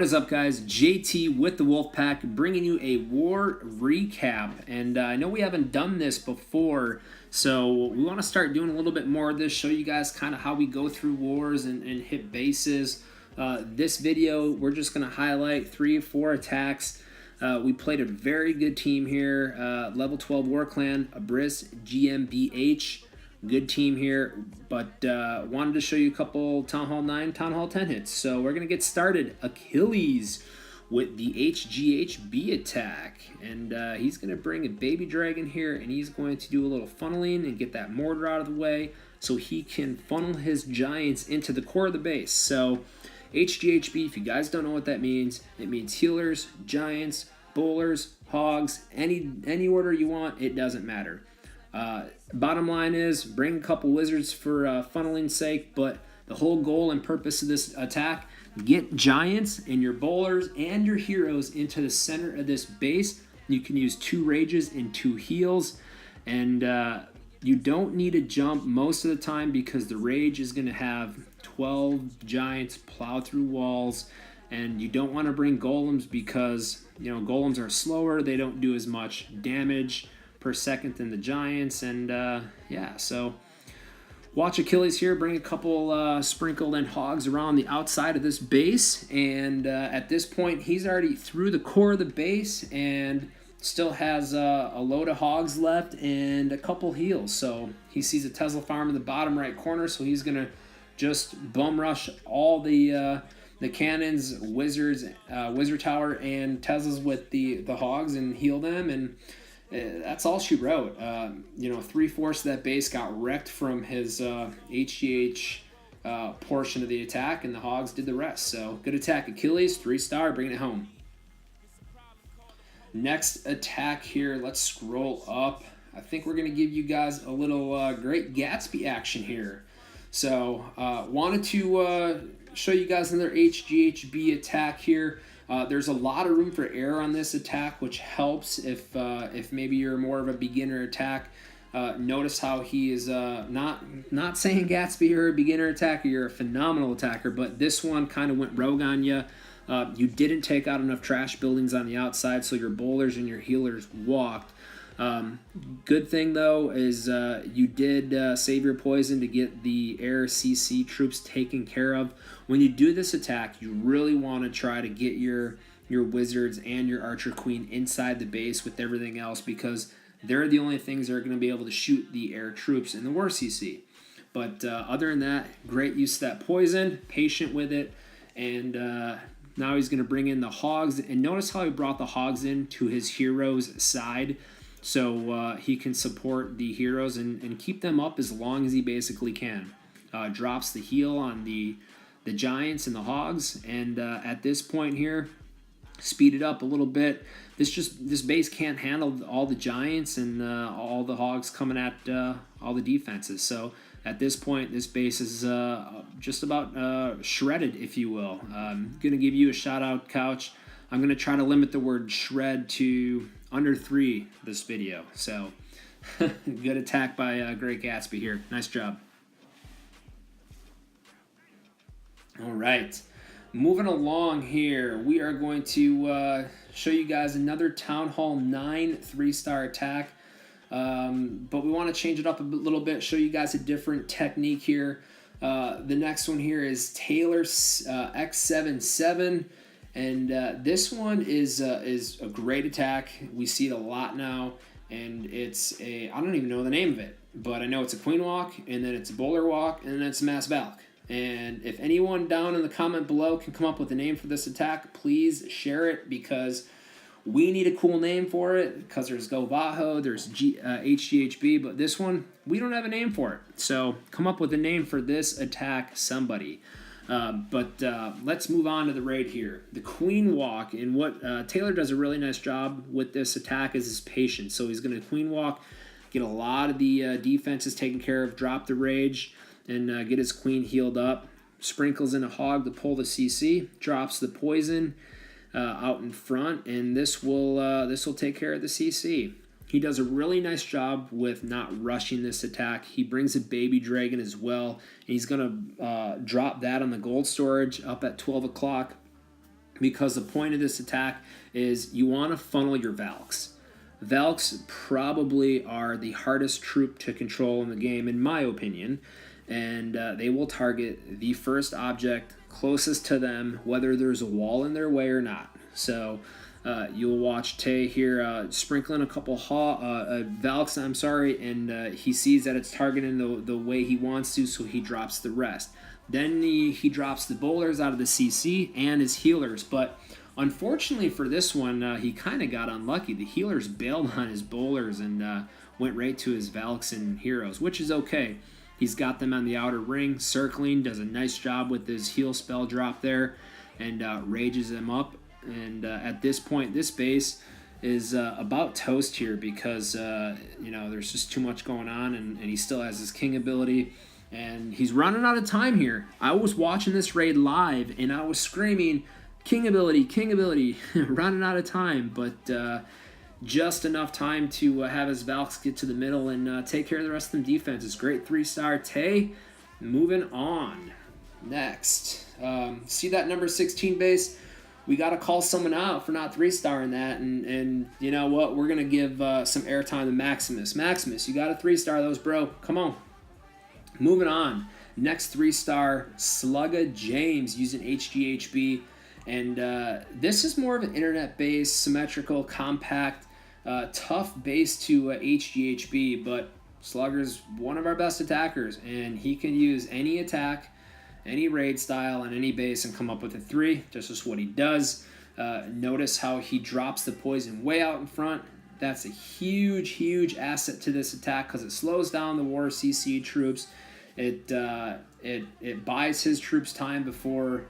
is up, guys? JT with the Wolfpack, bringing you a war recap. And I know we haven't done this before, so we want to start doing a little bit more of this, show you guys kind of how we go through wars and hit bases. This video, we're just going to highlight 3 or 4 attacks. We played a very good team here. Level 12 War Clan, Abriss, GMbH. Good team here, but wanted to show you a couple Town Hall 9, Town Hall 10 hits. So we're going to get started. Achilles with the GMbH attack. And he's going to bring a baby dragon here, and he's going to do a little funneling and get that mortar out of the way so he can funnel his giants into the core of the base. So GMbH, if you guys don't know what that means, it means healers, giants, bowlers, hogs, any order you want, it doesn't matter. Bottom line is bring a couple wizards for funneling sake, but the whole goal and purpose of this attack, get giants and your bowlers and your heroes into the center of this base. You can use 2 rages and 2 heals, and you don't need to jump most of the time because the rage is going to have 12 giants plow through walls, and you don't want to bring golems because golems are slower, they don't do as much damage per second than the giants. And so watch Achilles here bring a couple sprinkled in hogs around the outside of this base, and at this point he's already through the core of the base and still has a load of hogs left and a couple heals. So he sees a Tesla farm in the bottom right corner, so he's gonna just bum rush all the cannons, wizards, wizard tower, and Teslas with the hogs and heal them, and that's all she wrote. 3/4 of that base got wrecked from his HGH portion of the attack, and the hogs did the rest. So good attack, Achilles, 3-star, bringing it home. Next attack here, let's scroll up. I think we're going to give you guys a little Great Gatsby action here. So wanted to show you guys another GMbH attack here. There's a lot of room for error on this attack, which helps if maybe you're more of a beginner attack. Notice how he is not saying Gatsby, you're a beginner attacker, you're a phenomenal attacker, but this one kind of went rogue on you. You didn't take out enough trash buildings on the outside, so your bowlers and your healers walked. Good thing though is you did save your poison to get the air CC troops taken care of. When you do this attack, you really want to try to get your wizards and your archer queen inside the base with everything else, because they're the only things that are going to be able to shoot the air troops in the war CC. But other than that, great use of that poison, patient with it, and now he's going to bring in the hogs. And notice how he brought the hogs in to his hero's side, so he can support the heroes and keep them up as long as he basically can. Drops the heal on the giants and the hogs, and at this point here, speed it up a little bit. This base can't handle all the giants and all the hogs coming at all the defenses. So at this point, this base is just about shredded, if you will. I'm going to give you a shout out, Couch. I'm going to try to limit the word shred to under 3 this video. So good attack by Great Gatsby here. Nice job. All right, moving along here, we are going to show you guys another Town Hall 9 3-star attack, but we want to change it up a little bit, show you guys a different technique here. The next one here is Taylor X77, and this one is a great attack. We see it a lot now, and it's I don't even know the name of it, but I know it's a queen walk, and then it's a bowler walk, and then it's a mass balk. And if anyone down in the comment below can come up with a name for this attack, please share it, because we need a cool name for it, because there's GMbH, there's GMbH, but this one, we don't have a name for it. So come up with a name for this attack, somebody. But let's move on to the raid here. The queen walk, and what Taylor does a really nice job with this attack is his patience. So he's going to queen walk, get a lot of the defenses taken care of, drop the rage, and get his queen healed up. Sprinkles in a hog to pull the CC, drops the poison out in front, and this will take care of the CC. He does a really nice job with not rushing this attack. He brings a baby dragon as well, and he's going to drop that on the gold storage up at 12 o'clock. because the point of this attack is you want to funnel your Valks. Valks probably are the hardest troop to control in the game, in my opinion, and they will target the first object closest to them, whether there's a wall in their way or not. So you'll watch Tay here sprinkling a couple Valks, and he sees that it's targeting the way he wants to, so he drops the rest. Then he drops the bowlers out of the CC and his healers, but unfortunately for this one, he kind of got unlucky. The healers bailed on his bowlers and went right to his Valks and heroes, which is okay. He's got them on the outer ring, circling, does a nice job with his heal spell drop there, and rages them up. And at this point, this base is about toast here because, there's just too much going on, and he still has his king ability. And he's running out of time here. I was watching this raid live, and I was screaming, king ability, running out of time. But just enough time to have his Valks get to the middle and take care of the rest of them defenses. Great 3-star Tay. Moving on. Next. See that number 16 base? We got to call someone out for not 3-starring that. And you know what? We're going to give some airtime to Maximus. Maximus, you got to 3-star those, bro. Come on. Moving on. Next 3-star, Slugga James using HGHB. And this is more of an internet-based, symmetrical, compact, tough base to HGHB, but Slugger's one of our best attackers, and he can use any attack, any raid style on any base and come up with a 3. That's just what he does. Notice how he drops the poison way out in front. That's a huge, huge asset to this attack because it slows down the war CC troops. It buys his troops time before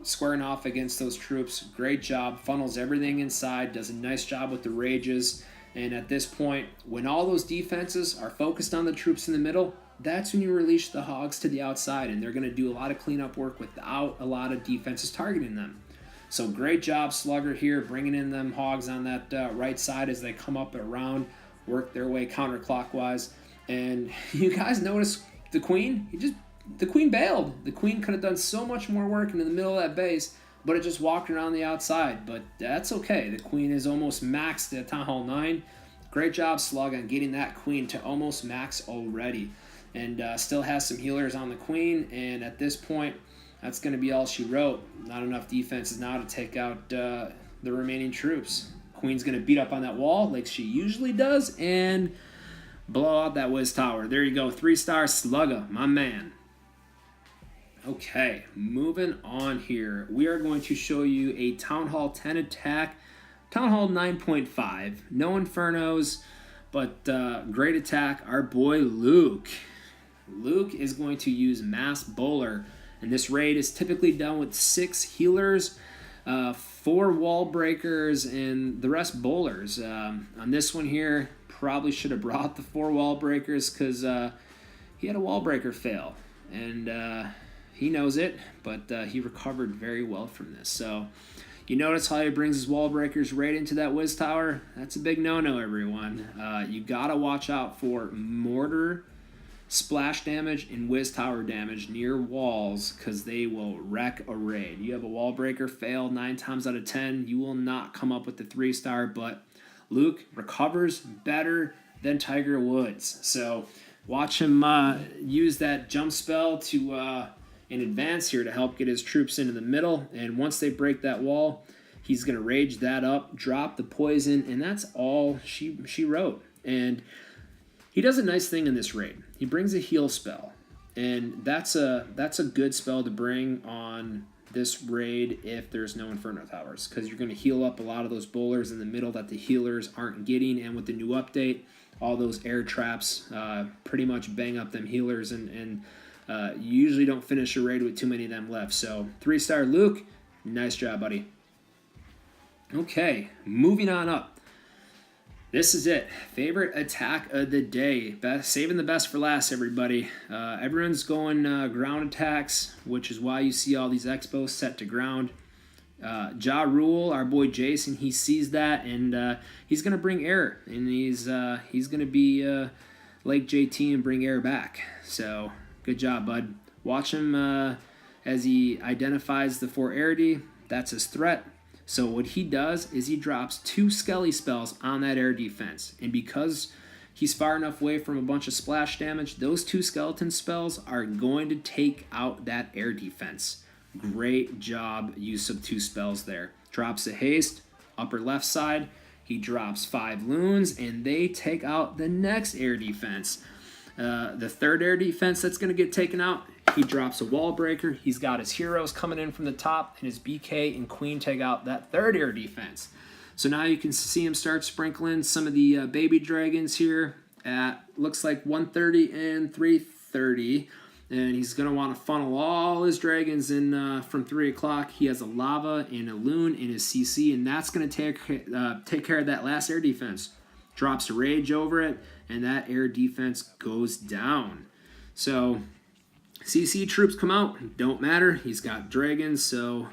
squaring off against those troops. Great job. Funnels everything inside. Does a nice job with the rages. And at this point, when all those defenses are focused on the troops in the middle, that's when you release the hogs to the outside, and they're going to do a lot of cleanup work without a lot of defenses targeting them. So great job, Slugger here, bringing in them hogs on that right side as they come up and around, work their way counterclockwise. And you guys notice the queen? The queen bailed. The queen could have done so much more work into the middle of that base, but it just walked around the outside. But that's okay. The queen is almost maxed at Town Hall 9. Great job, Slug, on getting that queen to almost max already. And still has some healers on the queen. And at this point, that's going to be all she wrote. Not enough defenses now to take out the remaining troops. Queen's going to beat up on that wall like she usually does and blow out that Wiz Tower. There you go. 3-star Slugga, my man. Okay, moving on here. We are going to show you a Town Hall 10 attack. Town Hall 9.5. No Infernos, but great attack. Our boy Luke. Luke is going to use Mass Bowler. And this raid is typically done with 6 healers, 4 wall breakers, and the rest bowlers. On this one here, probably should have brought the 4 wall breakers because he had a wall breaker fail. And he knows it, but he recovered very well from this. So you notice how he brings his wall breakers right into that Wiz Tower? That's a big no-no, everyone. You got to watch out for mortar splash damage and Wiz Tower damage near walls because they will wreck a raid. You have a wall breaker fail 9 times out of 10, you will not come up with the 3-star, but Luke recovers better than Tiger Woods. So watch him use that jump spell to in advance here to help get his troops into the middle, and once they break that wall, he's going to rage that up, drop the poison, and that's all she wrote. And he does a nice thing in this raid. He brings a heal spell, and that's a good spell to bring on this raid if there's no Inferno Towers, because you're going to heal up a lot of those bowlers in the middle that the healers aren't getting, and with the new update, all those air traps pretty much bang up them healers, and you usually don't finish a raid with too many of them left. So 3-star Luke, nice job, buddy. Okay, moving on up. This is it. Favorite attack of the day. Saving the best for last, everybody. Everyone's going ground attacks, which is why you see all these expos set to ground. Ja Rule, our boy Jason, he sees that, and he's going to bring air. And he's going to be like JT and bring air back. So good job, bud. Watch him as he identifies the 4 Arity. That's his threat. So what he does is he drops 2 Skelly spells on that air defense. And because he's far enough away from a bunch of splash damage, those 2 skeleton spells are going to take out that air defense. Great job, use of 2 spells there. Drops a haste, upper left side. He drops 5 loons, and they take out the next air defense. The third air defense that's going to get taken out, he drops a wall breaker. He's got his heroes coming in from the top, and his BK and Queen take out that third air defense. So now you can see him start sprinkling some of the baby dragons here at, looks like 130 and 330. And he's going to want to funnel all his dragons in from 3 o'clock. He has a lava and a loon in his CC, and that's going to take care of that last air defense. Drops a rage over it, and that air defense goes down. So CC troops come out, don't matter. He's got dragons, so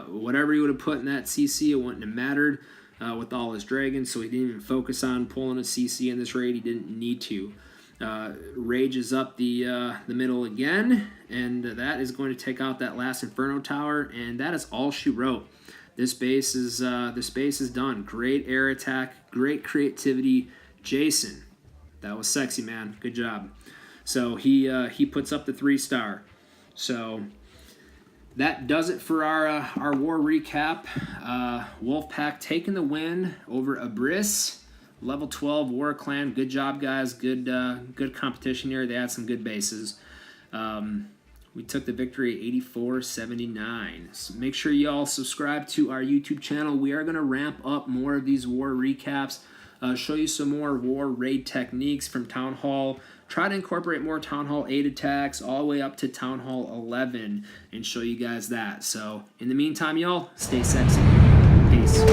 whatever he would have put in that CC, it wouldn't have mattered with all his dragons, so he didn't even focus on pulling a CC in this raid. He didn't need to. Rages up the middle again, and that is going to take out that last Inferno Tower, and that is all she wrote. This base is done. Great air attack, great creativity. Jason, that was sexy, man. Good job. So he puts up the 3-star. So that does it for our war recap. Wolfpack taking the win over Abriss. Level 12 War Clan. Good job, guys. Good competition here. They had some good bases. We took the victory 84-79. So make sure you all subscribe to our YouTube channel. We are going to ramp up more of these war recaps, show you some more war raid techniques from Town Hall. Try to incorporate more Town Hall 8 attacks all the way up to Town Hall 11 and show you guys that. So in the meantime, y'all, stay sexy. Peace.